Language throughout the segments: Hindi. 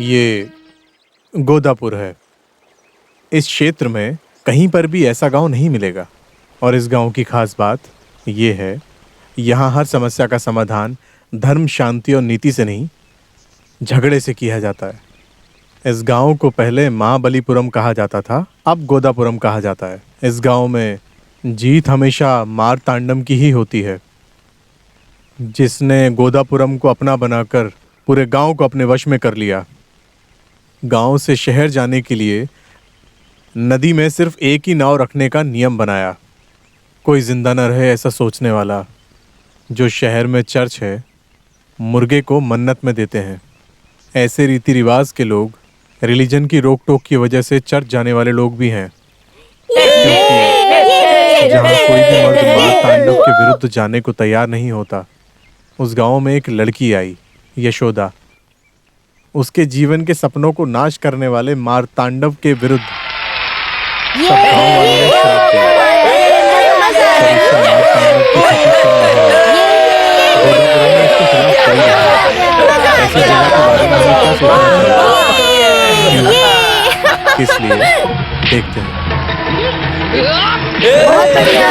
ये गोदापुर है। इस क्षेत्र में कहीं पर भी ऐसा गांव नहीं मिलेगा। और इस गांव की खास बात ये है, यहाँ हर समस्या का समाधान धर्म, शांति और नीति से नहीं, झगड़े से किया जाता है। इस गांव को पहले महाबलीपुरम कहा जाता था, अब गोदापुरम कहा जाता है। इस गांव में जीत हमेशा मारतांडम की ही होती है, जिसने गोदापुरम को अपना बनाकर पूरे गांव को अपने वश में कर लिया। गांव से शहर जाने के लिए नदी में सिर्फ एक ही नाव रखने का नियम बनाया। कोई जिंदा न रहे ऐसा सोचने वाला। जो शहर में चर्च है, मुर्गे को मन्नत में देते हैं। ऐसे रीति रिवाज के लोग, रिलीजन की रोक टोक की वजह से चर्च जाने वाले लोग भी हैं। क्योंकि जहाँ कोई भी मर्द मारतांडव के विरुद्ध जाने को तैयार नहीं होता, उस गांव में एक लड़की आई, यशोदा। उसके जीवन के सपनों को नाश करने वाले मारतांडव के विरुद्ध सब गांव वालों ने श्राप दिया। गोदापुरम में इसके खिलाफ कोई नहीं। ऐसी जगह के बारे में क्या सोचना चाहिए? किस लिए? देखते हैं। बहुत बढ़िया।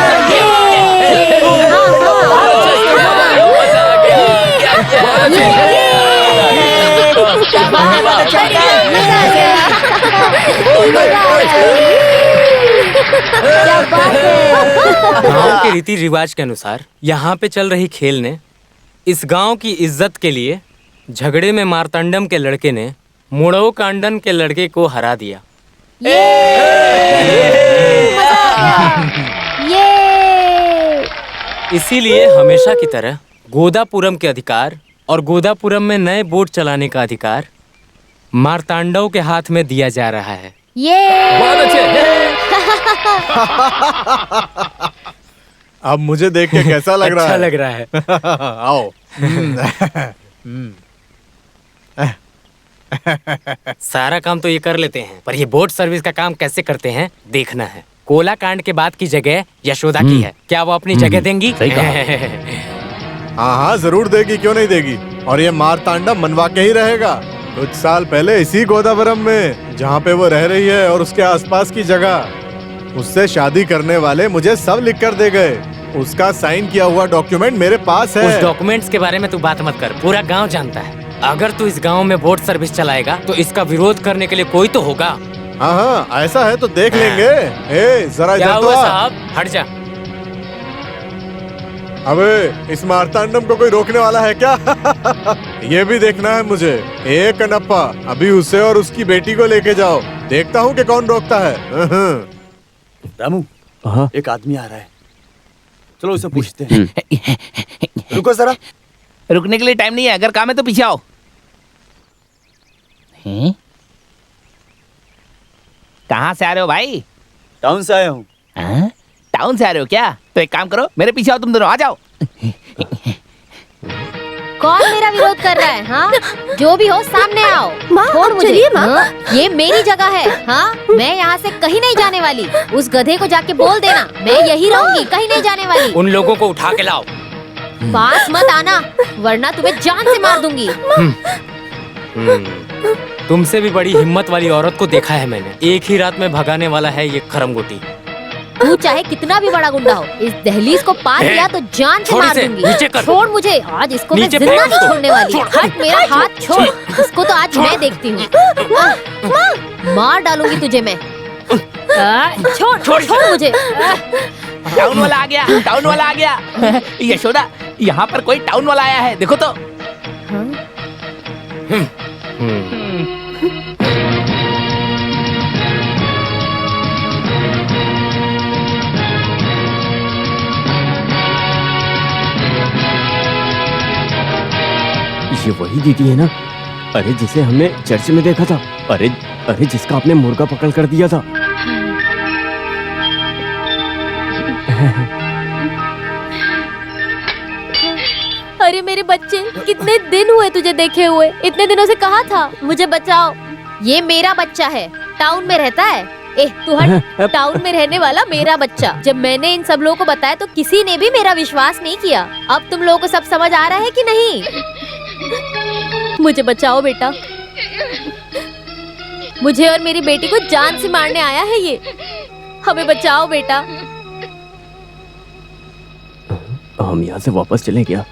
गांव के रीति रिवाज के अनुसार यहाँ पे चल रही खेल ने इस गांव की इज्जत के लिए झगड़े में मारतांडम के लड़के ने मुड़ो कांडन के लड़के को हरा दिया। इसीलिए हमेशा की तरह गोदापुरम के अधिकार और गोदापुरम में नए बोट चलाने का अधिकार मारतांडव के हाथ में दिया जा रहा है। बहुत अच्छे। अब मुझे देख के कैसा लग रहा है? अच्छा लग रहा है। आओ। सारा काम तो ये कर लेते हैं, पर ये बोट सर्विस का काम कैसे करते हैं देखना है। कोला कांड के बाद की जगह यशोदा की है, क्या वो अपनी जगह देंगी? सही कहा। हाँ हाँ जरूर देगी, क्यों नहीं देगी। और ये मारतांडव मनवा के ही रहेगा। कुछ साल पहले इसी गोदावरम में, जहाँ पे वो रह रही है और उसके आसपास की जगह, उससे शादी करने वाले मुझे सब लिख कर दे गए। उसका साइन किया हुआ डॉक्यूमेंट मेरे पास है। उस डॉक्यूमेंट्स के बारे में तू बात मत कर, पूरा गांव जानता है। अगर तू इस गांव में बोट सर्विस चलाएगा तो इसका विरोध करने के लिए कोई तो होगा। हाँ हाँ ऐसा है तो देख लेंगे। ए जरा क्या इधर तो हुआ आ। साहब, हट जा। अबे इस मारतांडव को कोई रोकने वाला है क्या? ये भी देखना है मुझे। ए कनप्पा, अभी उसे और उसकी बेटी को लेके जाओ, देखता हूँ कि कौन रोकता है। रामू, हाँ? एक आदमी आ रहा है, चलो उसे पूछते हैं। रुको जरा। रुकने के लिए टाइम नहीं है, अगर काम है तो पीछे आओ। कहाँ से आ रहे हो भाई? टाउन से आया हूँ। टाउन से आ रहे हो क्या? तो एक काम करो, मेरे पीछे आओ, तुम दोनों आ जाओ। कौन मेरा विरोध कर रहा है? हाँ, जो भी हो सामने आओ। छोड़ मुझे। चलिए माँ। हाँ? ये मेरी जगह है। हाँ, मैं यहाँ से कहीं नहीं जाने वाली। उस गधे को जाके बोल देना मैं यही रहूंगी, कहीं नहीं जाने वाली। उन लोगों को उठा के लाओ। पास मत आना, वरना तुम्हें जान से मार दूंगी। तुमसे भी बड़ी हिम्मत वाली औरत को देखा है मैंने। एक ही रात में भगाने वाला है ये खरमगोटी। तू चाहे कितना भी बड़ा गुंडा हो, इस दहलीज को पार किया तो जान से छोड़ मार इसे, दूंगी। नीचे कर। छोड़ मुझे, आज इसको मैं नीचे जिंदा फेंक नहीं उसको। छोड़ने वाली। छोड़। हट मेरा हाथ, छोड़ इसको तो आज मैं देखती हूँ। मार डालूंगी तुझे मैं। छोड़ छोड़ मुझे। टाउन वाला आ गया, टाउन वाला आ गया। यशोदा, यहाँ पर कोई टाउन वाला आया है, देखो तो। ये वही दीदी है ना? अरे जिसे हमने चर्च में देखा था। अरे अरे जिसका आपने मुर्गा पकड़ कर दिया था। अरे मेरे बच्चे, कितने दिन हुए तुझे देखे हुए। इतने दिनों से कहा था मुझे बचाओ। ये मेरा बच्चा है, टाउन में रहता है। तू हट। टाउन में रहने वाला मेरा बच्चा। जब मैंने इन सब लोगों को बताया तो किसी ने भी मेरा विश्वास नहीं किया। अब तुम लोगों को सब समझ आ रहा है कि नहीं? मुझे बचाओ बेटा। मुझे और मेरी बेटी को जान से मारने आया है ये। हमें बचाओ बेटा। हम यहाँ से वापस चले क्या?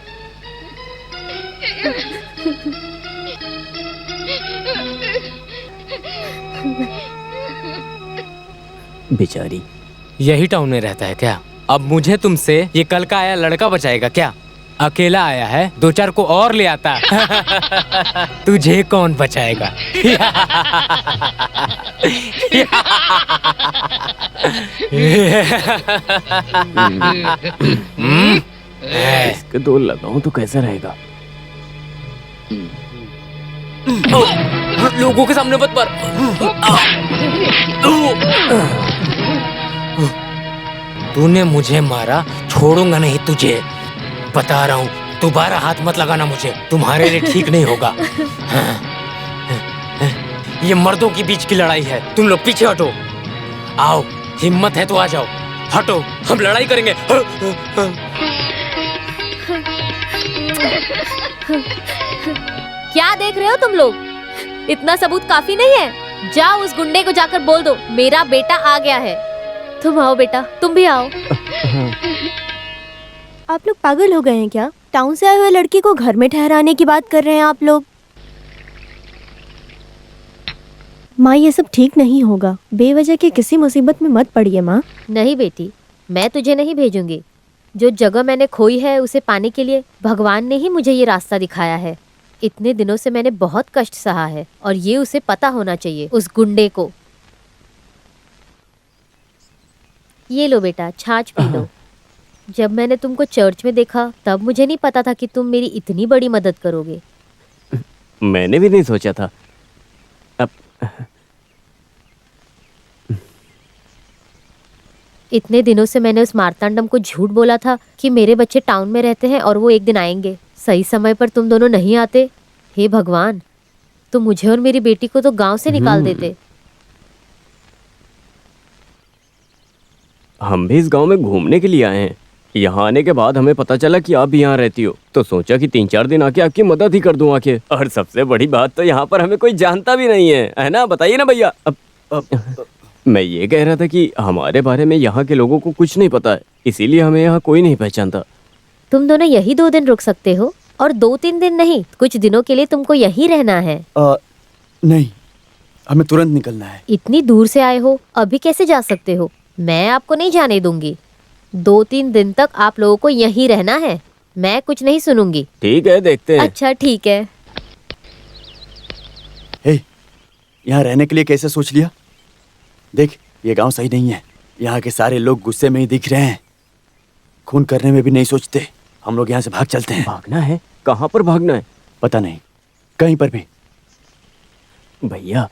बेचारी। यही टाउन में रहता है क्या? अब मुझे तुमसे ये कल का आया लड़का बचाएगा क्या? अकेला आया है, 2-4 को और ले आता। तुझे कौन बचाएगा? इसके 2 लगाऊं तो कैसा रहेगा? लोगों के सामने मत मार। तूने मुझे मारा, छोड़ूंगा नहीं तुझे। बता रहा हूँ, दोबारा हाथ मत लगाना मुझे, तुम्हारे लिए ठीक नहीं होगा। ये मर्दों के बीच की लड़ाई है, तुम लोग पीछे हटो। आओ, हिम्मत है तो आ जाओ, हटो, हम लड़ाई करेंगे। क्या देख रहे हो तुम लोग? इतना सबूत काफी नहीं है? जाओ उस गुंडे को जाकर बोल दो मेरा बेटा आ गया है। तुम आओ बेटा, तुम भी आओ। आप लोग पागल हो गए हैं क्या? टाउन से आए हुए लड़की को घर में ठहराने की बात कर रहे हैं आप लोग। माँ, ये सब ठीक नहीं होगा। बेवजह के किसी मुसीबत में मत पड़िए माँ। नहीं बेटी, मैं तुझे नहीं भेजूंगी। जो जगह मैंने खोई है उसे पाने के लिए भगवान ने ही मुझे ये रास्ता दिखाया है। इतने दिनों से मैंने बहुत कष्ट सहा है और ये उसे पता होना चाहिए, उस गुंडे को। ये लो बेटा, छाछ पी लो। जब मैंने तुमको चर्च में देखा तब मुझे नहीं पता था कि तुम मेरी इतनी बड़ी मदद करोगे। मैंने भी नहीं सोचा था। अब इतने दिनों से मैंने उस मार्तांडम को झूठ बोला था कि मेरे बच्चे टाउन में रहते हैं और वो एक दिन आएंगे। सही समय पर तुम दोनों नहीं आते। हे भगवान, तुम मुझे और मेरी बेटी को तो गांव से निकाल देते। हम भी इस गांव में घूमने के लिए आए हैं। यहाँ आने के बाद हमें पता चला कि आप भी यहाँ रहती हो, तो सोचा कि 3-4 दिन आके आपकी मदद ही कर दूं आके। और सबसे बड़ी बात तो यहाँ पर हमें कोई जानता भी नहीं है ना? बताइए ना भैया। मैं ये कह रहा था कि हमारे बारे में यहाँ के लोगों को कुछ नहीं पता है, इसीलिए हमें यहाँ कोई नहीं पहचानता। तुम दोनों यही 2 दिन रुक सकते हो और 2-3 दिन नहीं, कुछ दिनों के लिए तुमको यहीं रहना है। नहीं, हमें तुरंत निकलना है। इतनी दूर से आए हो, अभी कैसे जा सकते हो? मैं आपको नहीं जाने दूंगी। 2-3 दिन तक आप लोगों को यहीं रहना है। मैं कुछ नहीं सुनूंगी। ठीक है, देखते हैं। अच्छा ठीक है। हे, यहाँ रहने के लिए कैसे सोच लिया? देख, ये गांव सही नहीं है। यहाँ के सारे लोग गुस्से में ही दिख रहे हैं, खून करने में भी नहीं सोचते। हम लोग यहाँ से भाग चलते हैं। भागना है? कहाँ पर भागना है? पता नहीं, कहीं पर भी। भैया,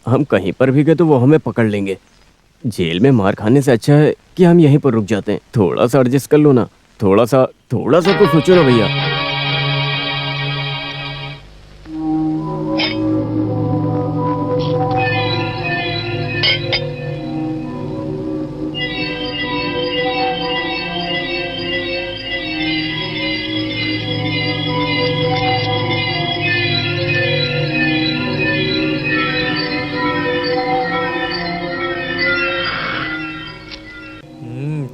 हम कहीं पर भी गए तो वो हमें पकड़ लेंगे। जेल में मार खाने से अच्छा है कि हम यहीं पर रुक जाते हैं। थोड़ा सा एडजस्ट कर लो ना, थोड़ा सा तो सोचो ना भैया।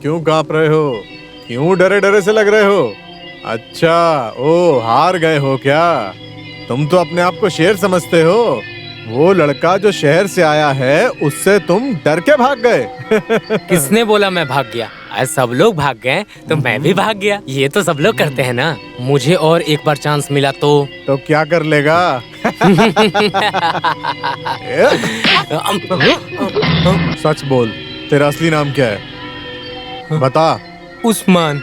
क्यों कांप रहे हो? क्यों डरे डरे से लग रहे हो? अच्छा, ओ हार गए हो क्या? तुम तो अपने आप को शेर समझते हो। वो लड़का जो शहर से आया है उससे तुम डर के भाग गए। किसने बोला मैं भाग गया? आज सब लोग भाग गए तो मैं भी भाग गया। ये तो सब लोग करते हैं ना। मुझे और एक बार चांस मिला तो क्या कर लेगा? सच बोल, तेरा असली नाम क्या है? बता। उस्मान।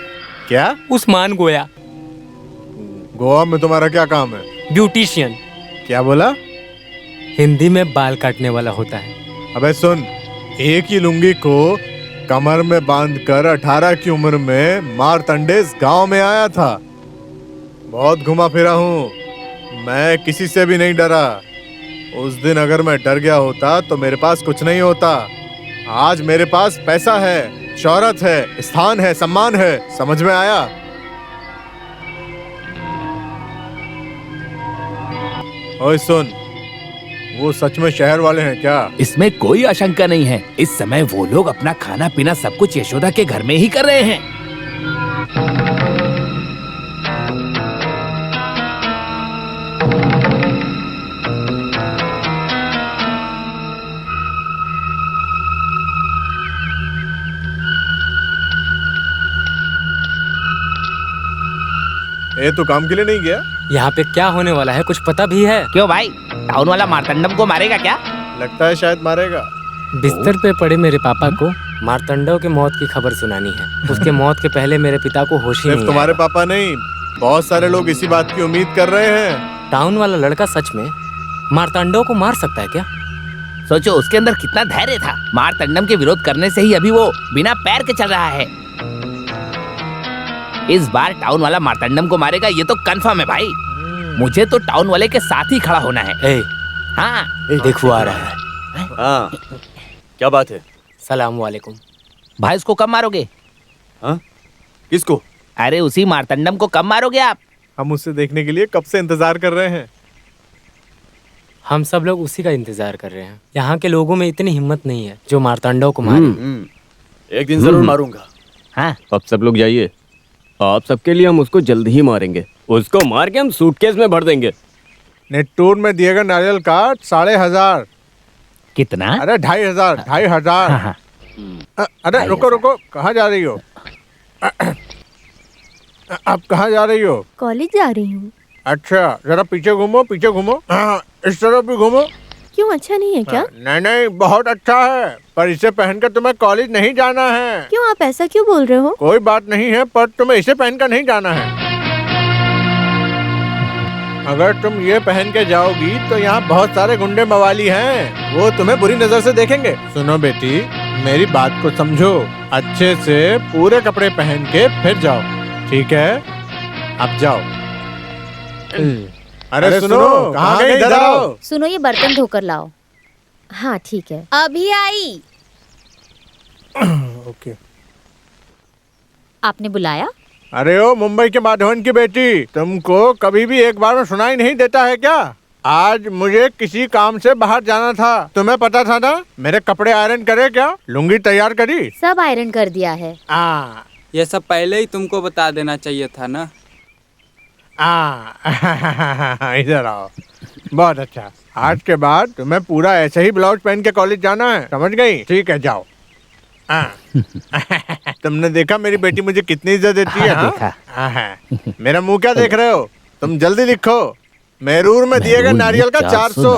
क्या? उस्मान गोया। गोवा में तुम्हारा क्या काम है? ब्यूटिशियन। क्या बोला? हिंदी में बाल काटने वाला होता है। अबे सुन, एक ही लुंगी को कमर में बांधकर 18 की उम्र में मारतंडे इस गांव में आया था। बहुत घुमा फिरा हूँ, मैं किसी से भी नहीं डरा। उस दिन अगर मैं डर गया होता तो मेरे पास कुछ नहीं होता। आज मेरे पास पैसा है, शौहरत है, स्थान है, सम्मान है। समझ में आया? ओए सुन, वो सच में शहर वाले हैं क्या? इसमें कोई आशंका नहीं है। इस समय वो लोग अपना खाना पीना सब कुछ यशोदा के घर में ही कर रहे हैं। ये तो काम के लिए नहीं गया। यहाँ पे क्या होने वाला है कुछ पता भी है? क्यों भाई, टाउन वाला मार्तंडम को मारेगा क्या? लगता है शायद मारेगा। बिस्तर पे पड़े मेरे पापा को मार्तंडव के मौत की खबर सुनानी है। उसके मौत के पहले मेरे पिता को होश ही सिर्फ नहीं तुम्हारे आएगा। पापा नहीं, बहुत सारे लोग इसी बात की उम्मीद कर रहे हैं। टाउन वाला लड़का सच में मार्तंडव को मार सकता है क्या? सोचो उसके अंदर कितना धैर्य था। मार्तंडम के विरोध करने से ही अभी वो बिना पैर के चल रहा है। इस बार टाउन वाला मार्तंडम को मारेगा, ये तो कंफर्म है भाई। मुझे तो टाउन वाले के साथ ही खड़ा होना है। ए, हाँ देख वो आ रहा है। हाँ, क्या बात है? सलाम वालेकुम। भाई, उसको कब मारोगे? हाँ, किसको? अरे उसी मार्तंडम को कब मारोगे आप? हम उसे देखने के लिए कब से इंतजार कर रहे हैं। हम सब लोग उसी का इंतजार कर रहे हैं। यहाँ के लोगों में इतनी हिम्मत नहीं है जो मार्तंडव को मारे। एक दिन जरूर मारूंगा। हाँ, अब सब लोग जाइए। आप सबके लिए हम उसको जल्द ही मारेंगे। उसको मार के हम सूटकेस में भर देंगे। नेटूर में दिएगा नारियल काट 1500। कितना? अरे 2500, 2500। हाँ, हाँ। अरे रुको रुको, कहाँ जा रही हो? आप कहाँ जा रही हो? कॉलेज जा रही हूँ। अच्छा, जरा पीछे घूमो, पीछे घूमो। हाँ, इस तरफ भी घूमो। क्यों, अच्छा नहीं है क्या? नहीं नहीं, बहुत अच्छा है, पर इसे पहनकर तुम्हें कॉलेज नहीं जाना है। क्यों, आप ऐसा क्यों बोल रहे हो? कोई बात नहीं है, पर तुम्हें इसे पहनकर नहीं जाना है। अगर तुम ये पहन के जाओगी तो यहाँ बहुत सारे गुंडे मवाली हैं, वो तुम्हें बुरी नजर से देखेंगे। सुनो बेटी, मेरी बात को समझो, अच्छे से पूरे कपड़े पहन के फिर जाओ, ठीक है? अब जाओ। अरे सुनो, कहाँ गई? इधर आओ। सुनो, ये बर्तन धोकर लाओ। हाँ ठीक है, अभी आई। ओके। आपने बुलाया? अरे ओ मुंबई के माधवन की बेटी, तुमको कभी भी एक बार में सुनाई नहीं देता है क्या? आज मुझे किसी काम से बाहर जाना था, तुम्हें पता था ना? मेरे कपड़े आयरन करे क्या? लुंगी तैयार करी? सब आयरन कर दिया है। ये सब पहले ही तुमको बता देना चाहिए था ना। इधर आओ। बहुत अच्छा, आज के बाद तुम्हें पूरा ऐसे ही ब्लाउज पहन के कॉलेज जाना है, समझ गई? ठीक है, जाओ। तुमने देखा मेरी बेटी मुझे कितनी इज्जत देती है? हाँ, देखा। हाँ। मेरा मुंह क्या देख रहे हो? तुम जल्दी लिखो। मेरूर में दिए गए नारियल का 400।